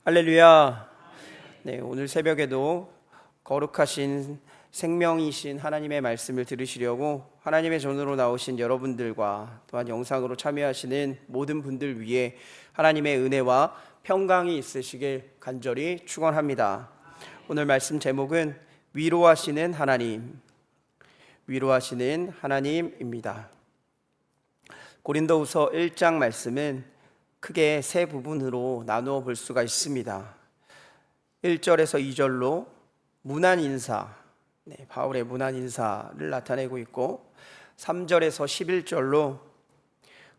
할렐루야. 네, 오늘 새벽에도 거룩하신 생명이신 하나님의 말씀을 들으시려고 하나님의 전으로 나오신 여러분들과 또한 영상으로 참여하시는 모든 분들 위해 하나님의 은혜와 평강이 있으시길 간절히 축원합니다. 오늘 말씀 제목은 위로하시는 하나님, 위로하시는 하나님입니다. 고린도후서 1장 말씀은 크게 세 부분으로 나누어 볼 수가 있습니다. 1절에서 2절로 문안 인사, 바울의 문안 인사를 나타내고 있고, 3절에서 11절로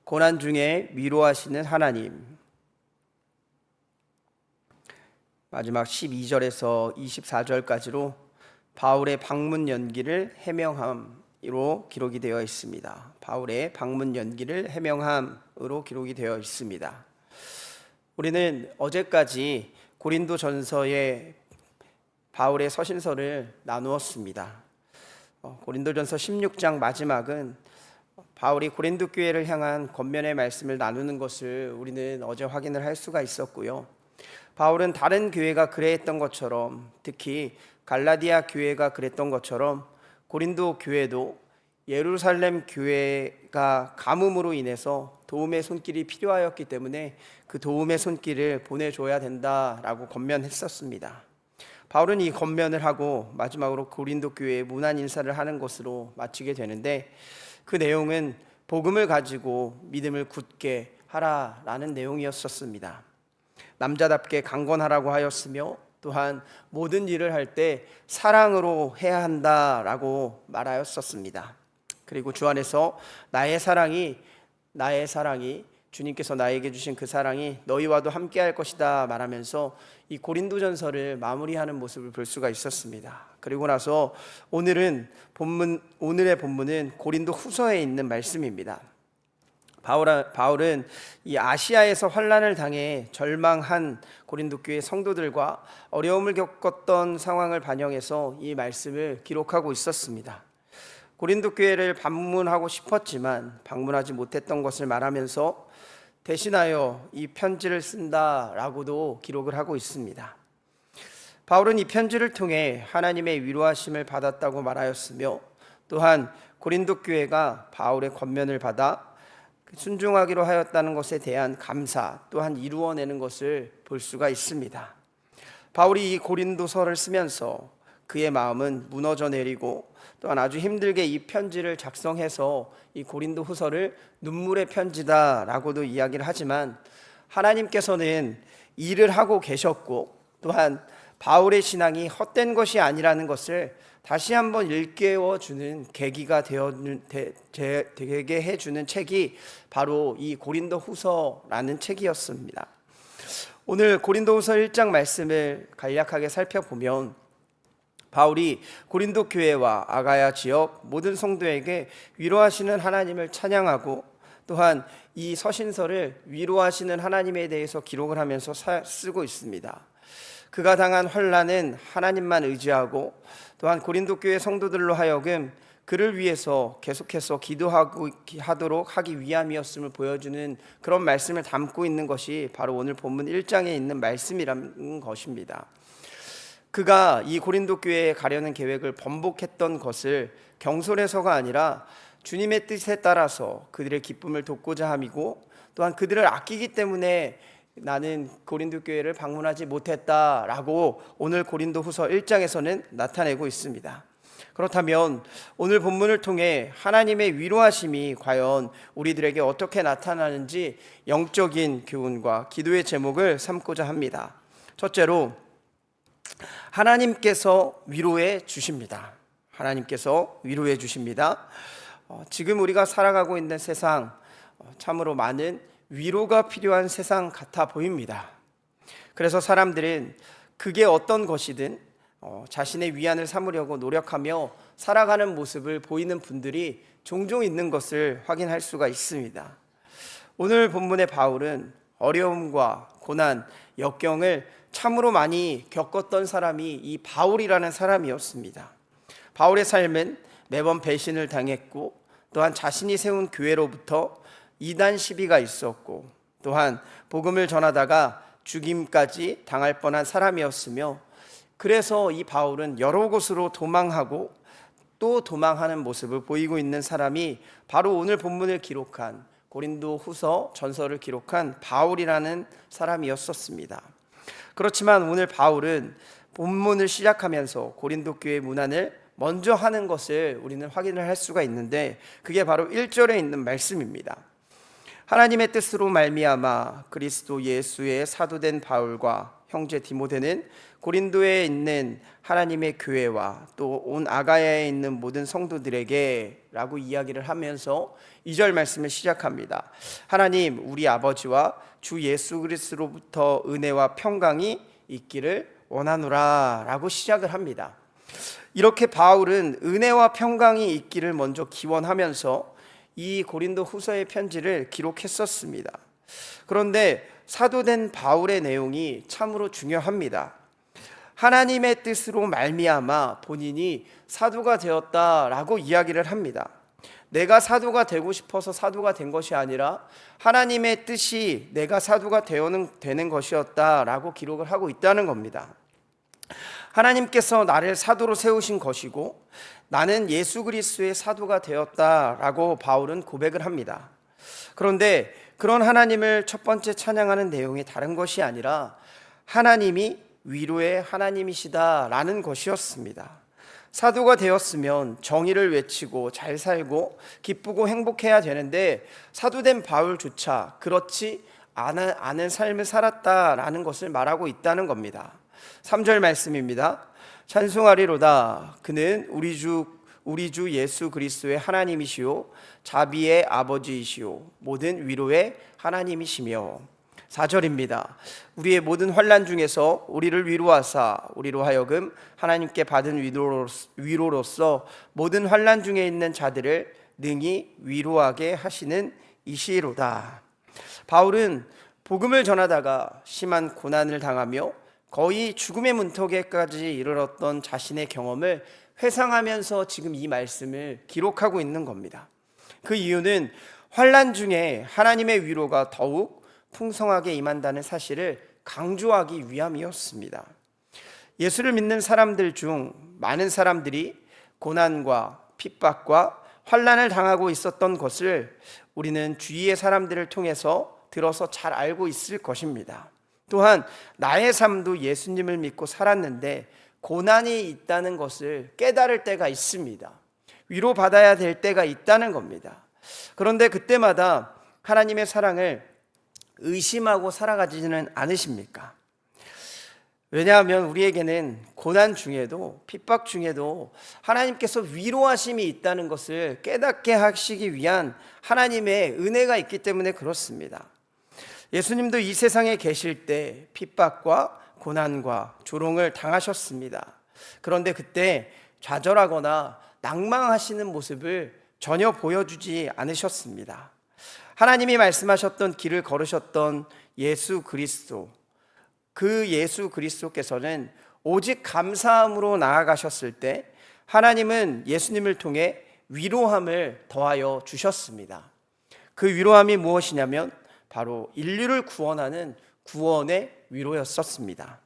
고난 중에 위로하시는 하나님, 마지막 12절에서 24절까지로 바울의 방문 연기를 해명함으로 기록이 되어 있습니다. 바울의 방문 연기를 해명함으로 기록이 되어 있습니다. 우리는 어제까지 고린도 전서의 바울의 서신서를 나누었습니다. 고린도전서 16장 마지막은 바울이 고린도 교회를 향한 권면의 말씀을 나누는 것을 우리는 어제 확인을 할 수가 있었고요. 바울은 다른 교회가 그래했던 것처럼, 특히 갈라디아 교회가 그랬던 것처럼 고린도 교회도 예루살렘 교회가 가뭄으로 인해서 도움의 손길이 필요하였기 때문에 그 도움의 손길을 보내줘야 된다라고 권면했었습니다. 바울은 이 권면을 하고 마지막으로 고린도 교회에 문안 인사를 하는 것으로 마치게 되는데, 그 내용은 복음을 가지고 믿음을 굳게 하라라는 내용이었었습니다. 남자답게 강건하라고 하였으며, 또한 모든 일을 할 때 사랑으로 해야 한다라고 말하였었습니다. 그리고 주 안에서 나의 사랑이 주님께서 나에게 주신 그 사랑이 너희와도 함께 할 것이다 말하면서 이 고린도전서를 마무리하는 모습을 볼 수가 있었습니다. 그리고 나서 오늘의 본문은 고린도 후서에 있는 말씀입니다. 바울은 이 아시아에서 환난을 당해 절망한 고린도 교회 성도들과 어려움을 겪었던 상황을 반영해서 이 말씀을 기록하고 있었습니다. 고린도 교회를 방문하고 싶었지만 방문하지 못했던 것을 말하면서 대신하여 이 편지를 쓴다라고도 기록을 하고 있습니다. 바울은 이 편지를 통해 하나님의 위로하심을 받았다고 말하였으며, 또한 고린도 교회가 바울의 권면을 받아 순종하기로 하였다는 것에 대한 감사 또한 이루어내는 것을 볼 수가 있습니다. 바울이 이 고린도서를 쓰면서 그의 마음은 무너져 내리고, 또한 아주 힘들게 이 편지를 작성해서 이 고린도 후서를 눈물의 편지다라고도 이야기를 하지만, 하나님께서는 일을 하고 계셨고, 또한 바울의 신앙이 헛된 것이 아니라는 것을 다시 한번 일깨워주는 계기가 되게 해주는 책이 바로 이 고린도 후서라는 책이었습니다. 오늘 고린도 후서 1장 말씀을 간략하게 살펴보면, 바울이 고린도 교회와 아가야 지역 모든 성도에게 위로하시는 하나님을 찬양하고, 또한 이 서신서를 위로하시는 하나님에 대해서 기록을 하면서 쓰고 있습니다. 그가 당한 환난은 하나님만 의지하고, 또한 고린도 교회 성도들로 하여금 그를 위해서 계속해서 기도하도록 하기 위함이었음을 보여주는 그런 말씀을 담고 있는 것이 바로 오늘 본문 1장에 있는 말씀이라는 것입니다. 그가 이 고린도 교회에 가려는 계획을 번복했던 것을 경솔해서가 아니라 주님의 뜻에 따라서 그들의 기쁨을 돕고자 함이고, 또한 그들을 아끼기 때문에 나는 고린도 교회를 방문하지 못했다라고 오늘 고린도 후서 1장에서는 나타내고 있습니다. 그렇다면 오늘 본문을 통해 하나님의 위로하심이 과연 우리들에게 어떻게 나타나는지 영적인 교훈과 기도의 제목을 삼고자 합니다. 첫째로, 하나님께서 위로해 주십니다. 하나님께서 위로해 주십니다. 지금 우리가 살아가고 있는 세상, 참으로 많은 위로가 필요한 세상 같아 보입니다. 그래서 사람들은 그게 어떤 것이든 자신의 위안을 삼으려고 노력하며 살아가는 모습을 보이는 분들이 종종 있는 것을 확인할 수가 있습니다. 오늘 본문의 바울은 어려움과 고난, 역경을 참으로 많이 겪었던 사람이 이 바울이라는 사람이었습니다. 바울의 삶은 매번 배신을 당했고, 또한 자신이 세운 교회로부터 이단 시비가 있었고, 또한 복음을 전하다가 죽임까지 당할 뻔한 사람이었으며, 그래서 이 바울은 여러 곳으로 도망하고 또 도망하는 모습을 보이고 있는 사람이 바로 오늘 본문을 기록한 고린도 후서 전서를 기록한 바울이라는 사람이었었습니다. 그렇지만 오늘 바울은 본문을 시작하면서 고린도 교회 문안을 먼저 하는 것을 우리는 확인을 할 수가 있는데, 그게 바로 1절에 있는 말씀입니다. 하나님의 뜻으로 말미암아 그리스도 예수의 사도된 바울과 형제 디모데는 고린도에 있는 하나님의 교회와 또 온 아가야에 있는 모든 성도들에게 라고 이야기를 하면서 2절 말씀을 시작합니다. 하나님 우리 아버지와 주 예수 그리스도로부터 은혜와 평강이 있기를 원하노라 라고 시작을 합니다. 이렇게 바울은 은혜와 평강이 있기를 먼저 기원하면서 이 고린도 후서의 편지를 기록했었습니다. 그런데 사도된 바울의 내용이 참으로 중요합니다. 하나님의 뜻으로 말미암아 본인이 사도가 되었다라고 이야기를 합니다. 내가 사도가 되고 싶어서 사도가 된 것이 아니라 하나님의 뜻이 내가 사도가 되는 것이었다라고 기록을 하고 있다는 겁니다. 하나님께서 나를 사도로 세우신 것이고 나는 예수 그리스도의 사도가 되었다라고 바울은 고백을 합니다. 그런데 그런 하나님을 첫 번째 찬양하는 내용이 다른 것이 아니라 하나님이 위로의 하나님이시다라는 것이었습니다. 사도가 되었으면 정의를 외치고 잘 살고 기쁘고 행복해야 되는데 사도된 바울조차 그렇지 않은 삶을 살았다라는 것을 말하고 있다는 겁니다. 3절 말씀입니다. 찬송하리로다. 그는 우리 주 예수 그리스도의 하나님이시요 자비의 아버지이시요 모든 위로의 하나님이시며. 4절입니다. 우리의 모든 환난 중에서 우리를 위로하사 우리로 하여금 하나님께 받은 위로로서 모든 환난 중에 있는 자들을 능히 위로하게 하시는 이시로다. 바울은 복음을 전하다가 심한 고난을 당하며 거의 죽음의 문턱에까지 이르렀던 자신의 경험을 회상하면서 지금 이 말씀을 기록하고 있는 겁니다. 그 이유는 환난 중에 하나님의 위로가 더욱 풍성하게 임한다는 사실을 강조하기 위함이었습니다. 예수를 믿는 사람들 중 많은 사람들이 고난과 핍박과 환난을 당하고 있었던 것을 우리는 주위의 사람들을 통해서 들어서 잘 알고 있을 것입니다. 또한 나의 삶도 예수님을 믿고 살았는데 고난이 있다는 것을 깨달을 때가 있습니다. 위로받아야 될 때가 있다는 겁니다. 그런데 그때마다 하나님의 사랑을 의심하고 살아가지는 않으십니까? 왜냐하면 우리에게는 고난 중에도 핍박 중에도 하나님께서 위로하심이 있다는 것을 깨닫게 하시기 위한 하나님의 은혜가 있기 때문에 그렇습니다. 예수님도 이 세상에 계실 때 핍박과 고난과 조롱을 당하셨습니다. 그런데 그때 좌절하거나 낭망하시는 모습을 전혀 보여주지 않으셨습니다. 하나님이 말씀하셨던 길을 걸으셨던 예수 그리스도, 그 예수 그리스도께서는 오직 감사함으로 나아가셨을 때 하나님은 예수님을 통해 위로함을 더하여 주셨습니다. 그 위로함이 무엇이냐면 바로 인류를 구원하는 구원의 위로였었습니다.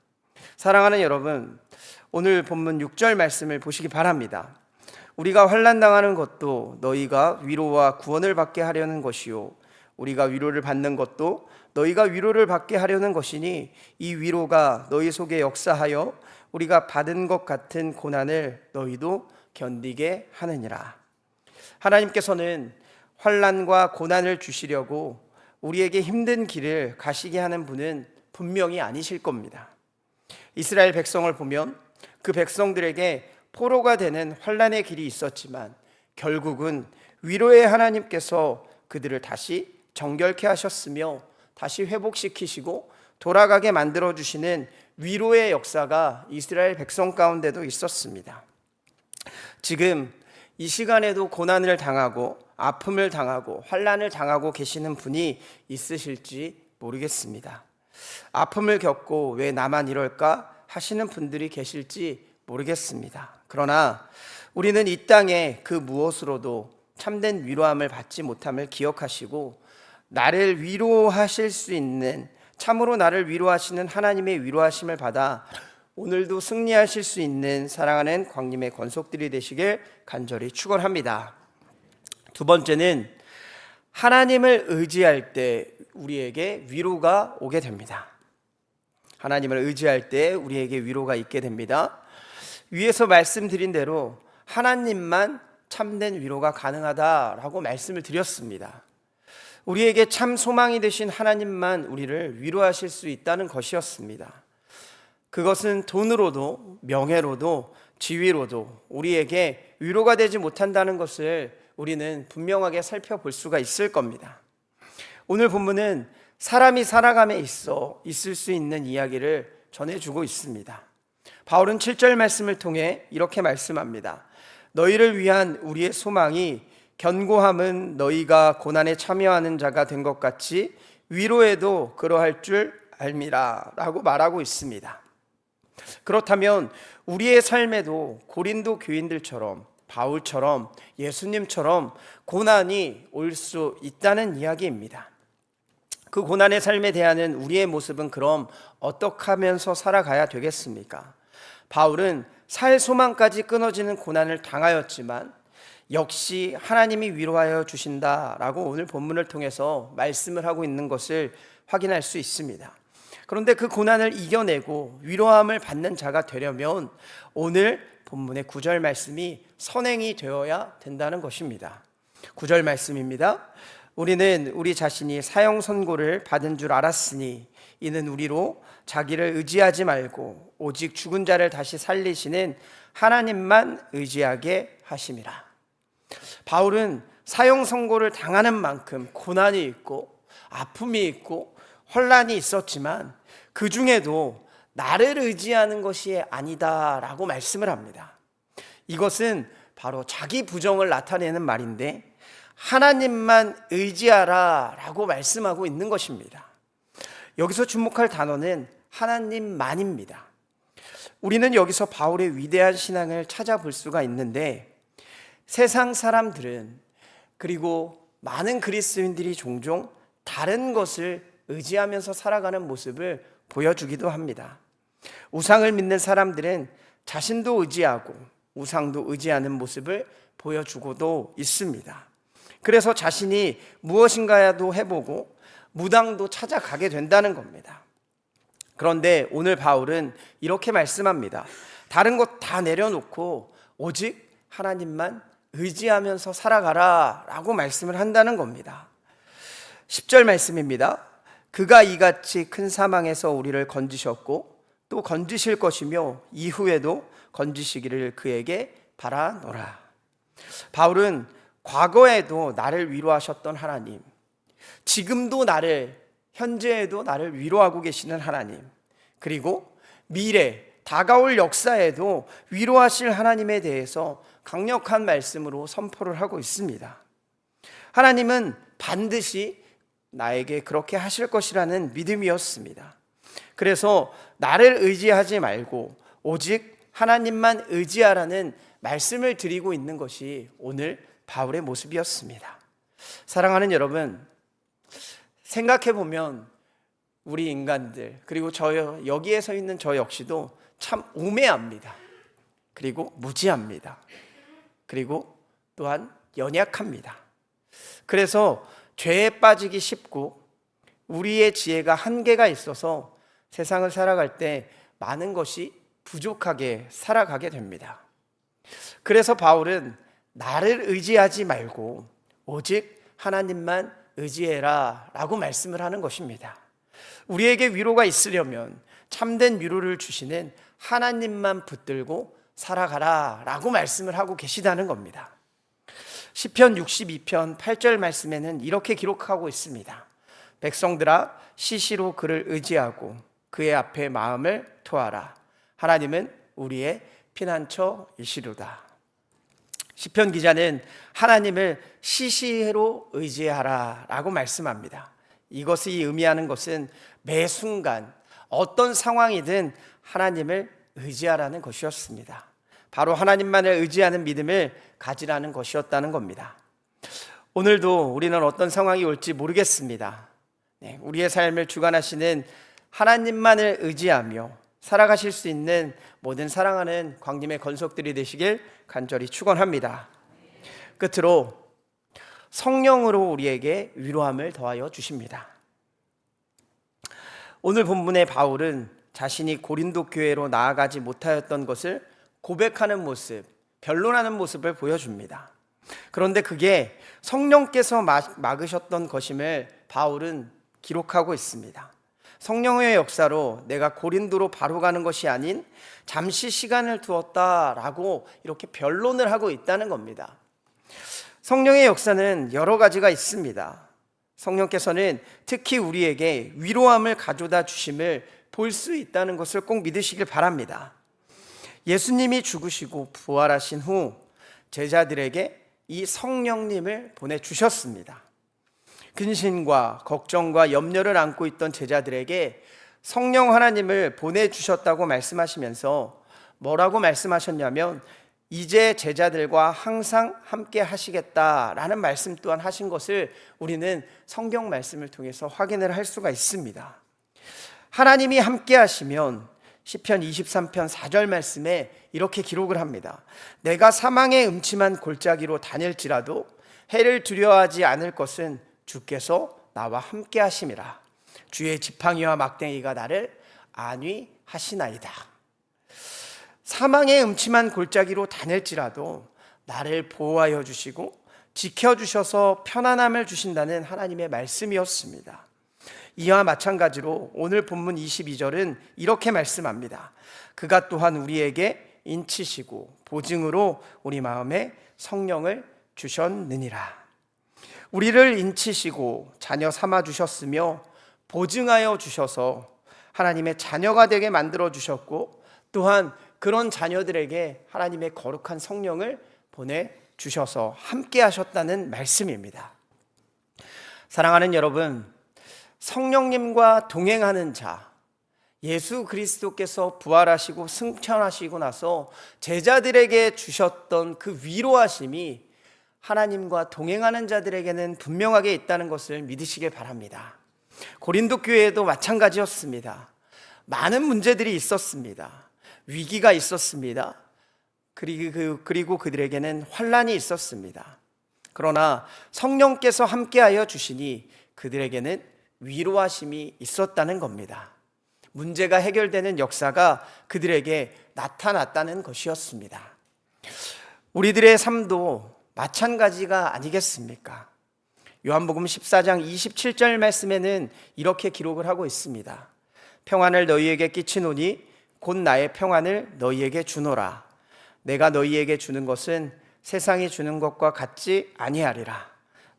사랑하는 여러분, 오늘 본문 6절 말씀을 보시기 바랍니다. 우리가 환난당하는 것도 너희가 위로와 구원을 받게 하려는 것이요 우리가 위로를 받는 것도 너희가 위로를 받게 하려는 것이니 이 위로가 너희 속에 역사하여 우리가 받은 것 같은 고난을 너희도 견디게 하느니라. 하나님께서는 환난과 고난을 주시려고 우리에게 힘든 길을 가시게 하는 분은 분명히 아니실 겁니다. 이스라엘 백성을 보면 그 백성들에게 포로가 되는 환난의 길이 있었지만 결국은 위로의 하나님께서 그들을 다시 정결케 하셨으며 다시 회복시키시고 돌아가게 만들어주시는 위로의 역사가 이스라엘 백성 가운데도 있었습니다. 지금 이 시간에도 고난을 당하고 아픔을 당하고 환난을 당하고 계시는 분이 있으실지 모르겠습니다. 아픔을 겪고 왜 나만 이럴까 하시는 분들이 계실지 모르겠습니다. 그러나 우리는 이 땅에 그 무엇으로도 참된 위로함을 받지 못함을 기억하시고 나를 위로하실 수 있는 참으로 나를 위로하시는 하나님의 위로하심을 받아 오늘도 승리하실 수 있는 사랑하는 광림의 권속들이 되시길 간절히 축원합니다. 두 번째는 하나님을 의지할 때 우리에게 위로가 오게 됩니다. 하나님을 의지할 때 우리에게 위로가 있게 됩니다. 위에서 말씀드린 대로 하나님만 참된 위로가 가능하다라고 말씀을 드렸습니다. 우리에게 참 소망이 되신 하나님만 우리를 위로하실 수 있다는 것이었습니다. 그것은 돈으로도 명예로도 지위로도 우리에게 위로가 되지 못한다는 것을 우리는 분명하게 살펴볼 수가 있을 겁니다. 오늘 본문은 사람이 살아감에 있을 수 있는 이야기를 전해주고 있습니다. 바울은 7절 말씀을 통해 이렇게 말씀합니다. 너희를 위한 우리의 소망이 견고함은 너희가 고난에 참여하는 자가 된 것 같이 위로에도 그러할 줄 알미라 라고 말하고 있습니다. 그렇다면 우리의 삶에도 고린도 교인들처럼 바울처럼 예수님처럼 고난이 올 수 있다는 이야기입니다. 그 고난의 삶에 대하는 우리의 모습은 그럼 어떻게 하면서 살아가야 되겠습니까? 바울은 살 소망까지 끊어지는 고난을 당하였지만 역시 하나님이 위로하여 주신다라고 오늘 본문을 통해서 말씀을 하고 있는 것을 확인할 수 있습니다. 그런데 그 고난을 이겨내고 위로함을 받는 자가 되려면 오늘 본문의 9절 말씀이 선행이 되어야 된다는 것입니다. 9절 말씀입니다. 우리는 우리 자신이 사형 선고를 받은 줄 알았으니 이는 우리로 자기를 의지하지 말고 오직 죽은 자를 다시 살리시는 하나님만 의지하게 하심이라. 바울은 사형 선고를 당하는 만큼 고난이 있고 아픔이 있고 혼란이 있었지만 그 중에도 나를 의지하는 것이 아니다라고 말씀을 합니다. 이것은 바로 자기 부정을 나타내는 말인데 하나님만 의지하라라고 말씀하고 있는 것입니다. 여기서 주목할 단어는 하나님만입니다. 우리는 여기서 바울의 위대한 신앙을 찾아볼 수가 있는데 세상 사람들은 그리고 많은 그리스도인들이 종종 다른 것을 의지하면서 살아가는 모습을 보여주기도 합니다. 우상을 믿는 사람들은 자신도 의지하고 우상도 의지하는 모습을 보여주고도 있습니다. 그래서 자신이 무엇인가도 해보고 무당도 찾아가게 된다는 겁니다. 그런데 오늘 바울은 이렇게 말씀합니다. 다른 것 다 내려놓고 오직 하나님만 의지하면서 살아가라 라고 말씀을 한다는 겁니다. 10절 말씀입니다. 그가 이같이 큰 사망에서 우리를 건지셨고 또 건지실 것이며 이후에도 건지시기를 그에게 바라노라. 바울은 과거에도 나를 위로하셨던 하나님, 지금도 현재에도 나를 위로하고 계시는 하나님, 그리고 미래 다가올 역사에도 위로하실 하나님에 대해서 강력한 말씀으로 선포를 하고 있습니다. 하나님은 반드시 나에게 그렇게 하실 것이라는 믿음이었습니다. 그래서 나를 의지하지 말고 오직 하나님만 의지하라는 말씀을 드리고 있는 것이 오늘 바울의 모습이었습니다. 사랑하는 여러분, 생각해보면 우리 인간들 그리고 여기에 서 있는 저 역시도 참 우매합니다. 그리고 무지합니다. 그리고 또한 연약합니다. 그래서 죄에 빠지기 쉽고 우리의 지혜가 한계가 있어서 세상을 살아갈 때 많은 것이 부족하게 살아가게 됩니다. 그래서 바울은 나를 의지하지 말고 오직 하나님만 의지해라 라고 말씀을 하는 것입니다. 우리에게 위로가 있으려면 참된 위로를 주시는 하나님만 붙들고 살아가라 라고 말씀을 하고 계시다는 겁니다. 시편 62편 8절 말씀에는 이렇게 기록하고 있습니다. 백성들아 시시로 그를 의지하고 그의 앞에 마음을 토하라. 하나님은 우리의 피난처이시로다. 시편 기자는 하나님을 시시로 의지하라 라고 말씀합니다. 이것이 의미하는 것은 매 순간 어떤 상황이든 하나님을 의지하라는 것이었습니다. 바로 하나님만을 의지하는 믿음을 가지라는 것이었다는 겁니다. 오늘도 우리는 어떤 상황이 올지 모르겠습니다. 우리의 삶을 주관하시는 하나님만을 의지하며 살아가실 수 있는 모든 사랑하는 광림의 권속들이 되시길 간절히 축원합니다. 끝으로 성령으로 우리에게 위로함을 더하여 주십니다. 오늘 본문의 바울은 자신이 고린도 교회로 나아가지 못하였던 것을 고백하는 모습, 변론하는 모습을 보여줍니다. 그런데 그게 성령께서 막으셨던 것임을 바울은 기록하고 있습니다. 성령의 역사로 내가 고린도로 바로 가는 것이 아닌 잠시 시간을 두었다라고 이렇게 변론을 하고 있다는 겁니다. 성령의 역사는 여러 가지가 있습니다. 성령께서는 특히 우리에게 위로함을 가져다 주심을 볼 수 있다는 것을 꼭 믿으시길 바랍니다. 예수님이 죽으시고 부활하신 후 제자들에게 이 성령님을 보내주셨습니다. 근심과 걱정과 염려를 안고 있던 제자들에게 성령 하나님을 보내주셨다고 말씀하시면서 뭐라고 말씀하셨냐면 이제 제자들과 항상 함께 하시겠다라는 말씀 또한 하신 것을 우리는 성경 말씀을 통해서 확인을 할 수가 있습니다. 하나님이 함께 하시면 시편 23편 4절 말씀에 이렇게 기록을 합니다. 내가 사망의 음침한 골짜기로 다닐지라도 해를 두려워하지 않을 것은 주께서 나와 함께 하심이라. 주의 지팡이와 막대기가 나를 안위하시나이다. 사망의 음침한 골짜기로 다닐지라도 나를 보호하여 주시고 지켜주셔서 편안함을 주신다는 하나님의 말씀이었습니다. 이와 마찬가지로 오늘 본문 22절은 이렇게 말씀합니다. 그가 또한 우리에게 인치시고 보증으로 우리 마음에 성령을 주셨느니라. 우리를 인치시고 자녀 삼아 주셨으며 보증하여 주셔서 하나님의 자녀가 되게 만들어 주셨고 또한 그런 자녀들에게 하나님의 거룩한 성령을 보내주셔서 함께 하셨다는 말씀입니다. 사랑하는 여러분, 성령님과 동행하는 자, 예수 그리스도께서 부활하시고 승천하시고 나서 제자들에게 주셨던 그 위로하심이 하나님과 동행하는 자들에게는 분명하게 있다는 것을 믿으시길 바랍니다. 고린도 교회에도 마찬가지였습니다. 많은 문제들이 있었습니다. 위기가 있었습니다. 그리고 그들에게는 환난이 있었습니다. 그러나 성령께서 함께하여 주시니 그들에게는 위로하심이 있었다는 겁니다. 문제가 해결되는 역사가 그들에게 나타났다는 것이었습니다. 우리들의 삶도 마찬가지가 아니겠습니까? 요한복음 14장 27절 말씀에는 이렇게 기록을 하고 있습니다. 평안을 너희에게 끼치노니 곧 나의 평안을 너희에게 주노라. 내가 너희에게 주는 것은 세상이 주는 것과 같지 아니하리라.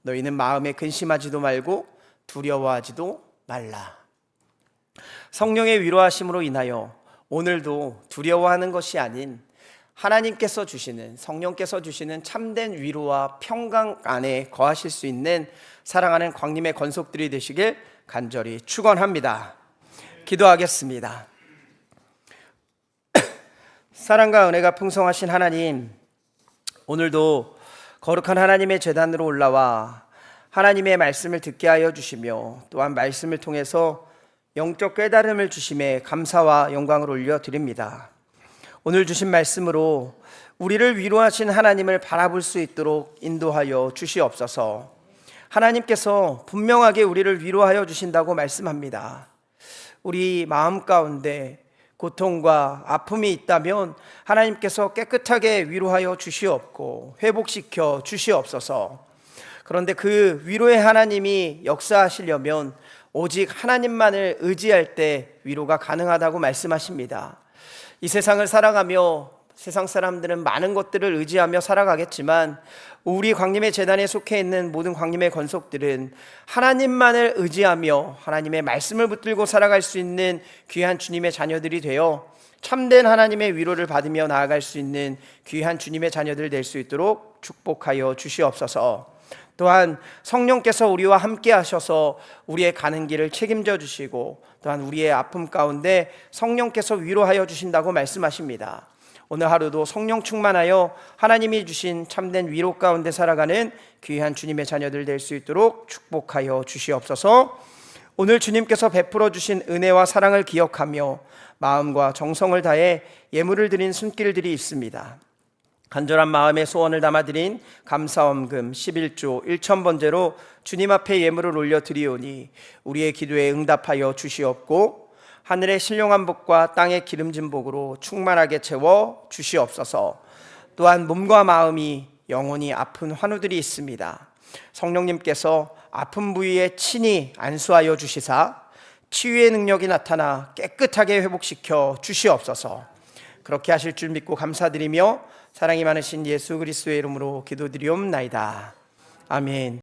너희는 마음에 근심하지도 말고 두려워하지도 말라. 성령의 위로하심으로 인하여 오늘도 두려워하는 것이 아닌 하나님께서 주시는, 성령께서 주시는 참된 위로와 평강 안에 거하실 수 있는 사랑하는 광림의 권속들이 되시길 간절히 축원합니다. 기도하겠습니다. 사랑과 은혜가 풍성하신 하나님, 오늘도 거룩한 하나님의 제단으로 올라와 하나님의 말씀을 듣게 하여 주시며 또한 말씀을 통해서 영적 깨달음을 주심에 감사와 영광을 올려드립니다. 오늘 주신 말씀으로 우리를 위로하신 하나님을 바라볼 수 있도록 인도하여 주시옵소서. 하나님께서 분명하게 우리를 위로하여 주신다고 말씀합니다. 우리 마음 가운데 고통과 아픔이 있다면 하나님께서 깨끗하게 위로하여 주시옵고 회복시켜 주시옵소서. 그런데 그 위로의 하나님이 역사하시려면 오직 하나님만을 의지할 때 위로가 가능하다고 말씀하십니다. 이 세상을 살아가며 세상 사람들은 많은 것들을 의지하며 살아가겠지만 우리 광림의 재단에 속해 있는 모든 광림의 권속들은 하나님만을 의지하며 하나님의 말씀을 붙들고 살아갈 수 있는 귀한 주님의 자녀들이 되어 참된 하나님의 위로를 받으며 나아갈 수 있는 귀한 주님의 자녀들 될 수 있도록 축복하여 주시옵소서. 또한 성령께서 우리와 함께 하셔서 우리의 가는 길을 책임져 주시고 또한 우리의 아픔 가운데 성령께서 위로하여 주신다고 말씀하십니다. 오늘 하루도 성령 충만하여 하나님이 주신 참된 위로 가운데 살아가는 귀한 주님의 자녀들 될 수 있도록 축복하여 주시옵소서. 오늘 주님께서 베풀어 주신 은혜와 사랑을 기억하며 마음과 정성을 다해 예물을 드린 손길들이 있습니다. 간절한 마음의 소원을 담아드린 감사원금 11조 1,000번제로 주님 앞에 예물을 올려 드리오니 우리의 기도에 응답하여 주시옵고 하늘의 신령한 복과 땅의 기름진 복으로 충만하게 채워 주시옵소서. 또한 몸과 마음이 영원히 아픈 환우들이 있습니다. 성령님께서 아픈 부위에 친히 안수하여 주시사 치유의 능력이 나타나 깨끗하게 회복시켜 주시옵소서. 그렇게 하실 줄 믿고 감사드리며 사랑이 많으신 예수 그리스도의 이름으로 기도드리옵나이다. 아멘.